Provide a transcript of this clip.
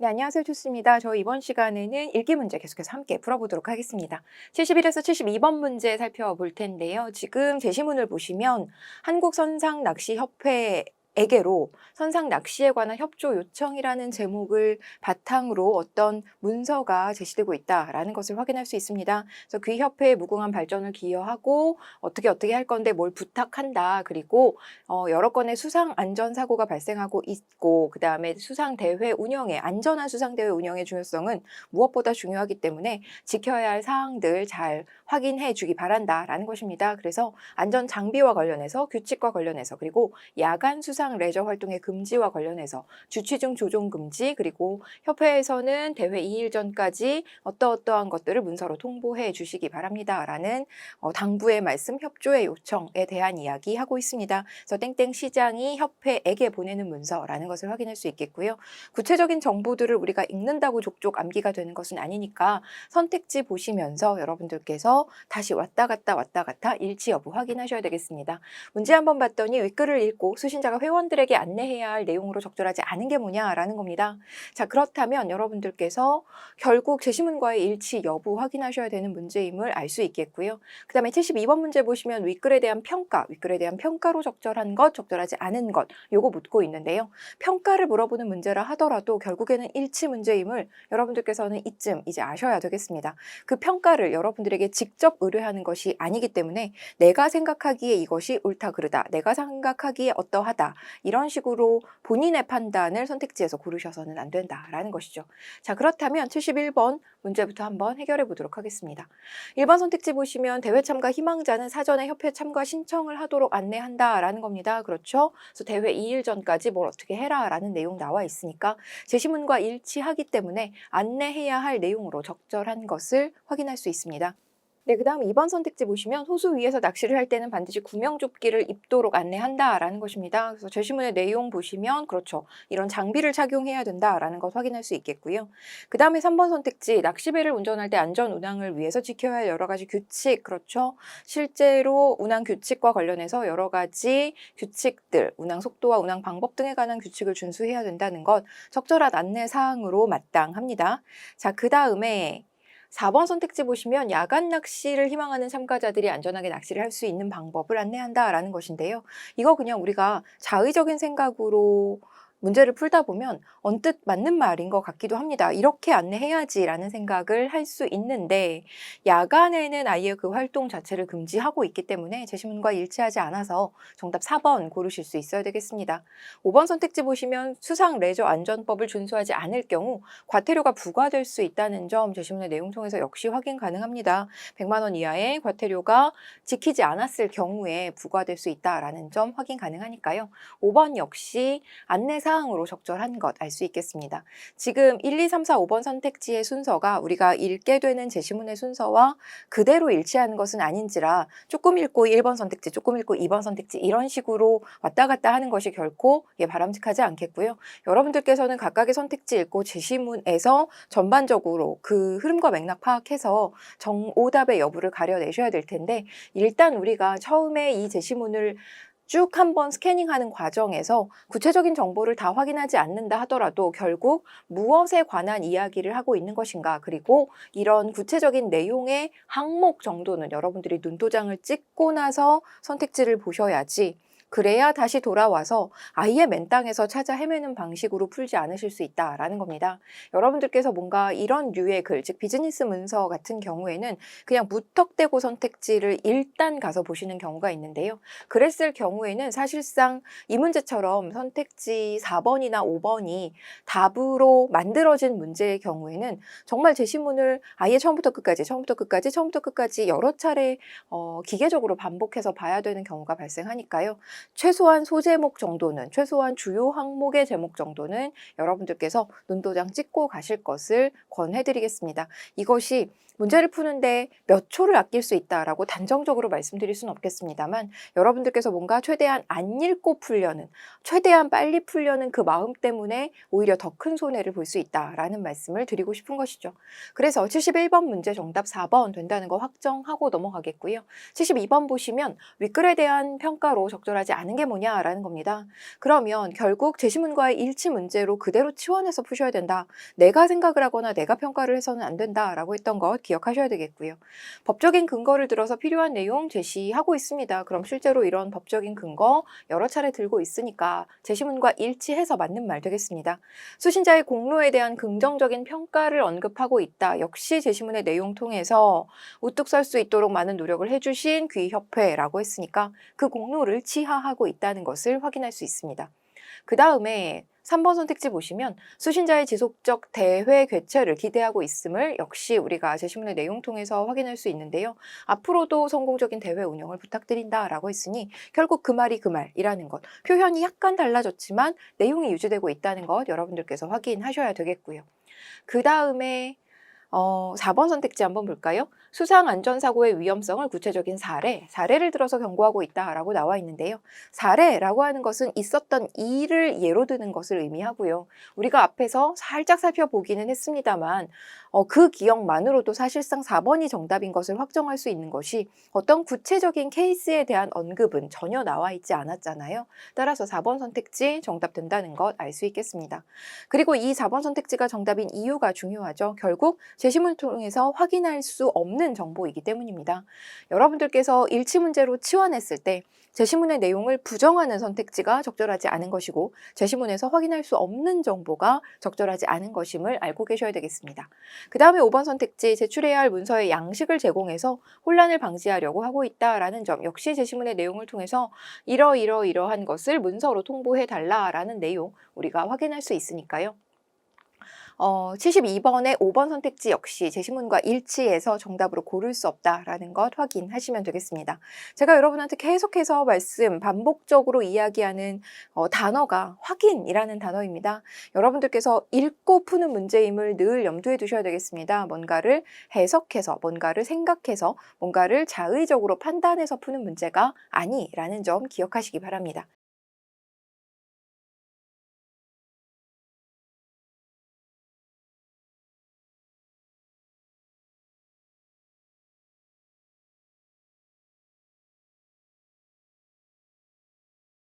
네, 안녕하세요. 좋습니다. 저 이번 시간에는 읽기 문제 계속해서 함께 풀어보도록 하겠습니다. 71에서 72번 문제 살펴볼 텐데요. 지금 제시문을 보시면 한국선상낚시협회에게로 선상 낚시에 관한 협조 요청이라는 제목을 바탕으로 어떤 문서가 제시되고 있다라는 것을 확인할 수 있습니다. 그래서 그 협회의 무궁한 발전을 기여하고 어떻게 할 건데 뭘 부탁한다. 그리고 여러 건의 수상 안전 사고가 발생하고 있고 그다음에 수상 대회 운영에 안전한 수상 대회 운영의 중요성은 무엇보다 중요하기 때문에 지켜야 할 사항들 잘 확인해 주기 바란다라는 것입니다. 그래서 안전 장비와 관련해서 규칙과 관련해서 그리고 야간 수상 레저 활동의 금지와 관련해서 주취중 조종 금지 그리고 협회에서는 대회 2일 전까지 어떠한 것들을 문서로 통보해 주시기 바랍니다라는 당부의 말씀, 협조의 요청에 대한 이야기하고 있습니다. 그래서 땡땡 시장이 협회에게 보내는 문서라는 것을 확인할 수 있겠고요. 구체적인 정보들을 우리가 읽는다고 족족 암기가 되는 것은 아니니까 선택지 보시면서 여러분들께서 다시 왔다 갔다 일치 여부 확인하셔야 되겠습니다. 문제 한번 봤더니 윗글을 읽고 수신자가 회원들에게 안내해야 할 내용으로 적절하지 않은 게 뭐냐라는 겁니다. 자, 그렇다면 여러분들께서 결국 제시문과의 일치 여부 확인하셔야 되는 문제임을 알 수 있겠고요. 그 다음에 72번 문제 보시면 윗글에 대한 평가로 적절한 것, 적절하지 않은 것 요거 묻고 있는데요. 평가를 물어보는 문제라 하더라도 결국에는 일치 문제임을 여러분들께서는 이쯤 이제 아셔야 되겠습니다. 그 평가를 여러분들에게 직접 의뢰하는 것이 아니기 때문에 내가 생각하기에 이것이 옳다 그르다, 내가 생각하기에 어떠하다 이런 식으로 본인의 판단을 선택지에서 고르셔서는 안 된다라는 것이죠. 자, 그렇다면 71번 문제부터 한번 해결해 보도록 하겠습니다. 1번 선택지 보시면 대회 참가 희망자는 사전에 협회 참가 신청을 하도록 안내한다라는 겁니다. 그렇죠? 그래서 대회 2일 전까지 뭘 어떻게 해라라는 내용 나와 있으니까 제시문과 일치하기 때문에 안내해야 할 내용으로 적절한 것을 확인할 수 있습니다. 네, 그 다음 2번 선택지 보시면 호수 위에서 낚시를 할 때는 반드시 구명조끼를 입도록 안내한다라는 것입니다. 그래서 제시문의 내용 보시면 그렇죠. 이런 장비를 착용해야 된다라는 것 확인할 수 있겠고요. 그 다음에 3번 선택지 낚시배를 운전할 때 안전 운항을 위해서 지켜야 할 여러 가지 규칙, 그렇죠. 실제로 운항 규칙과 관련해서 여러 가지 규칙들, 운항 속도와 운항 방법 등에 관한 규칙을 준수해야 된다는 것 적절한 안내 사항으로 마땅합니다. 자, 그 다음에 4번 선택지 보시면 야간 낚시를 희망하는 참가자들이 안전하게 낚시를 할 수 있는 방법을 안내한다라는 것인데요. 이거 그냥 우리가 자의적인 생각으로 문제를 풀다 보면 언뜻 맞는 말인 것 같기도 합니다. 이렇게 안내해야지라는 생각을 할 수 있는데 야간에는 아예 그 활동 자체를 금지하고 있기 때문에 제시문과 일치하지 않아서 정답 4번 고르실 수 있어야 되겠습니다. 5번 선택지 보시면 수상 레저 안전법을 준수하지 않을 경우 과태료가 부과될 수 있다는 점 제시문의 내용 통해서 역시 확인 가능합니다. 100만 원 이하의 과태료가 지키지 않았을 경우에 부과될 수 있다는 점 확인 가능하니까요. 5번 역시 안내사항으로 적절한 것 알 수 있겠습니다. 지금 1, 2, 3, 4, 5번 선택지의 순서가 우리가 읽게 되는 제시문의 순서와 그대로 일치하는 것은 아닌지라 조금 읽고 1번 선택지, 조금 읽고 2번 선택지 이런 식으로 왔다 갔다 하는 것이 결코 바람직하지 않겠고요. 여러분들께서는 각각의 선택지 읽고 제시문에서 전반적으로 그 흐름과 맥락 파악해서 정오답의 여부를 가려내셔야 될 텐데 일단 우리가 처음에 이 제시문을 쭉 한번 스캐닝하는 과정에서 구체적인 정보를 다 확인하지 않는다 하더라도 결국 무엇에 관한 이야기를 하고 있는 것인가 그리고 이런 구체적인 내용의 항목 정도는 여러분들이 눈도장을 찍고 나서 선택지를 보셔야지 그래야 다시 돌아와서 아예 맨땅에서 찾아 헤매는 방식으로 풀지 않으실 수 있다라는 겁니다. 여러분들께서 뭔가 이런 류의 글, 즉 비즈니스 문서 같은 경우에는 그냥 무턱대고 선택지를 일단 가서 보시는 경우가 있는데요. 그랬을 경우에는 사실상 이 문제처럼 선택지 4번이나 5번이 답으로 만들어진 문제의 경우에는 정말 제시문을 아예 처음부터 끝까지 여러 차례 기계적으로 반복해서 봐야 되는 경우가 발생하니까요. 최소한 소제목 정도는 최소한 주요 항목의 제목 정도는 여러분들께서 눈도장 찍고 가실 것을 권해드리겠습니다. 이것이 문제를 푸는데 몇 초를 아낄 수 있다라고 단정적으로 말씀드릴 수는 없겠습니다만 여러분들께서 뭔가 최대한 안 읽고 풀려는 최대한 빨리 풀려는 그 마음 때문에 오히려 더 큰 손해를 볼 수 있다라는 말씀을 드리고 싶은 것이죠. 그래서 71번 문제 정답 4번 된다는 거 확정하고 넘어가겠고요. 72번 보시면 윗글에 대한 평가로 적절하지 적절하지 않은 게 뭐냐라는 겁니다. 그러면 결국 제시문과의 일치 문제로 그대로 치환해서 푸셔야 된다. 내가 생각을 하거나 내가 평가를 해서는 안 된다라고 했던 것 기억하셔야 되겠고요. 법적인 근거를 들어서 필요한 내용 제시하고 있습니다. 그럼 실제로 이런 법적인 근거 여러 차례 들고 있으니까 제시문과 일치해서 맞는 말 되겠습니다. 수신자의 공로에 대한 긍정적인 평가를 언급하고 있다. 역시 제시문의 내용 통해서 우뚝 설 수 있도록 많은 노력을 해주신 귀협회라고 했으니까 그 공로를 치하하고 있다는 것을 확인할 수 있습니다. 그 다음에 3번 선택지 보시면 수신자의 지속적 대회 개최를 기대하고 있음을 역시 우리가 제시문의 내용 통해서 확인할 수 있는데요. 앞으로도 성공적인 대회 운영을 부탁드린다라고 했으니 결국 그 말이 그 말이라는 것. 표현이 약간 달라졌지만 내용이 유지되고 있다는 것 여러분들께서 확인하셔야 되겠고요. 그 다음에 4번 선택지 한번 볼까요? 수상안전사고의 위험성을 구체적인 사례를 들어서 경고하고 있다라고 나와 있는데요. 사례라고 하는 것은 있었던 일을 예로 드는 것을 의미하고요. 우리가 앞에서 살짝 살펴보기는 했습니다만 그 기억만으로도 사실상 4번이 정답인 것을 확정할 수 있는 것이 어떤 구체적인 케이스에 대한 언급은 전혀 나와 있지 않았잖아요. 따라서 4번 선택지 정답 된다는 것 알 수 있겠습니다. 그리고 이 4번 선택지가 정답인 이유가 중요하죠. 결국 제시문을 통해서 확인할 수 없는 정보이기 때문입니다. 여러분들께서 일치 문제로 치환했을 때 제시문의 내용을 부정하는 선택지가 적절하지 않은 것이고 제시문에서 확인할 수 없는 정보가 적절하지 않은 것임을 알고 계셔야 되겠습니다. 그 다음에 5번 선택지 제출해야 할 문서의 양식을 제공해서 혼란을 방지하려고 하고 있다라는 점 역시 제시문의 내용을 통해서 이러한 것을 문서로 통보해 달라라는 내용 우리가 확인할 수 있으니까요. 72번의 5번 선택지 역시 제시문과 일치해서 정답으로 고를 수 없다라는 것 확인하시면 되겠습니다. 제가 여러분한테 계속해서 반복적으로 이야기하는 단어가 확인이라는 단어입니다. 여러분들께서 읽고 푸는 문제임을 늘 염두에 두셔야 되겠습니다. 뭔가를 해석해서, 뭔가를 생각해서, 뭔가를 자의적으로 판단해서 푸는 문제가 아니라는 점 기억하시기 바랍니다.